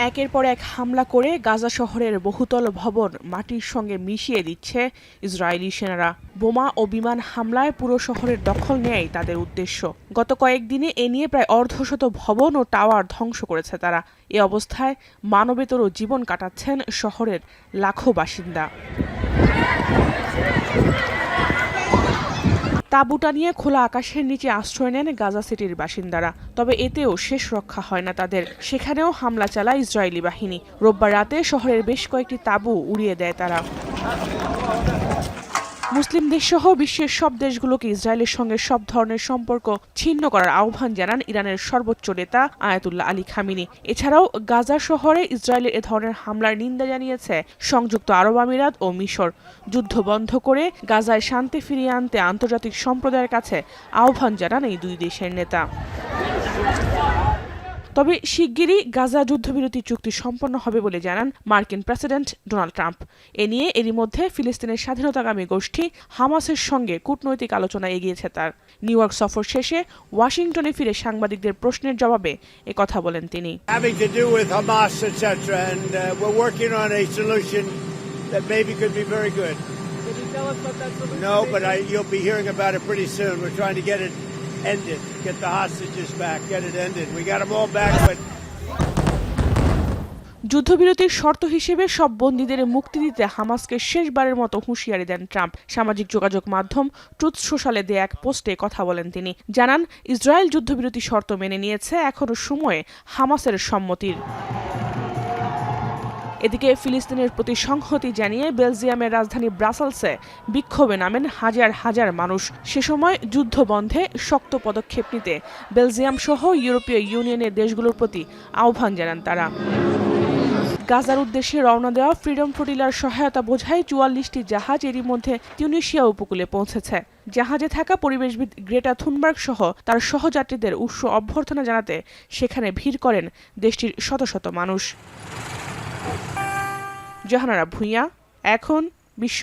একের পর এক হামলা করে গাজা শহরের বহুতল ভবন মাটির সঙ্গে মিশিয়ে দিচ্ছে ইসরায়েলি সেনারা। বোমা ও বিমান হামলায় পুরো শহরের দখল নেয়াই তাদের উদ্দেশ্য। গত কয়েকদিনে এ নিয়ে প্রায় অর্ধশত ভবন ও টাওয়ার ধ্বংস করেছে তারা। এ অবস্থায় মানবেতর জীবন কাটাচ্ছেন শহরের লাখো বাসিন্দা। তাঁবু টানিয়ে খোলা আকাশের নিচে আশ্রয় নেন গাজা সিটির বাসিন্দারা। তবে এতেও শেষ রক্ষা হয় না তাদের। সেখানেও হামলা চালায় ইসরায়েলি বাহিনী। রোববার রাতে শহরের বেশ কয়েকটি তাঁবু উড়িয়ে দেয় তারা। মুসলিম দেশসহ বিশ্বের সব দেশগুলোকে ইসরায়েলের সঙ্গে সব ধরনের সম্পর্ক ছিন্ন করার আহ্বান জানান ইরানের সর্বোচ্চ নেতা আয়াতুল্লাহ আলী খামিনি। এছাড়াও গাজা শহরে ইসরায়েলের এ ধরনের হামলার নিন্দা জানিয়েছে সংযুক্ত আরব আমিরাত ও মিশর। যুদ্ধ বন্ধ করে গাজায় শান্তি ফিরিয়ে আনতে আন্তর্জাতিক সম্প্রদায়ের কাছে আহ্বান জানান এই দুই দেশের নেতা। তবে শিগগিরই গাজা যুদ্ধবিরতি চুক্তি সম্পন্ন হবে বলে জানান মার্কিন প্রেসিডেন্ট ডোনাল্ড ট্রাম্প। এ নিয়ে এরই মধ্যে ফিলিস্তিনের স্বাধীনতাকামী গোষ্ঠী হামাসের সঙ্গে কূটনৈতিক আলোচনা এগিয়েছে তার। নিউ ইয়র্ক সফর শেষে ওয়াশিংটনে ফিরে সাংবাদিকদের প্রশ্নের জবাবে একথা বলেন তিনি। Ended. Get the hostages back. Get it ended. We got them all back, but যুদ্ধবিরতির শর্ত হিসেবে সব বন্দীদের মুক্তি দিতে হামাসকে শেষবারের মতো হুঁশিয়ারি দেন ট্রাম্প। সামাজিক যোগাযোগ মাধ্যম ট্রুথ সোশ্যালে দেয়া এক পোস্টে কথা বলেন তিনি। জানান ইসরায়েল যুদ্ধবিরতি শর্ত মেনে নিয়েছে, এখনো সময়ে হামাসের সম্মতির। এদিকে ফিলিস্তিনের প্রতি সংহতি জানিয়ে বেলজিয়ামের রাজধানী ব্রাসেলসে বিক্ষোভে নামেন হাজার হাজার মানুষ। সে সময় যুদ্ধ বন্ধে শক্ত পদক্ষেপ নিতে বেলজিয়াম সহ ইউরোপীয় ইউনিয়নের দেশগুলোর প্রতি আহ্বান জানান তারা। গাজার উদ্দেশ্যে রওনা দেওয়া ফ্রিডম ফ্লোটিলার সহায়তা বোঝাই ৪৪টি জাহাজ এরই মধ্যে তিউনিসিয়া উপকূলে পৌঁছেছে। জাহাজে থাকা পরিবেশবিদ গ্রেটা থুনবার্গ সহ তার সহযাত্রীদের উষ্ণ অভ্যর্থনা জানাতে সেখানে ভিড় করেন দেশটির শত শত মানুষ। জাহানারা ভুঁইয়া, এখন বিশ্ব।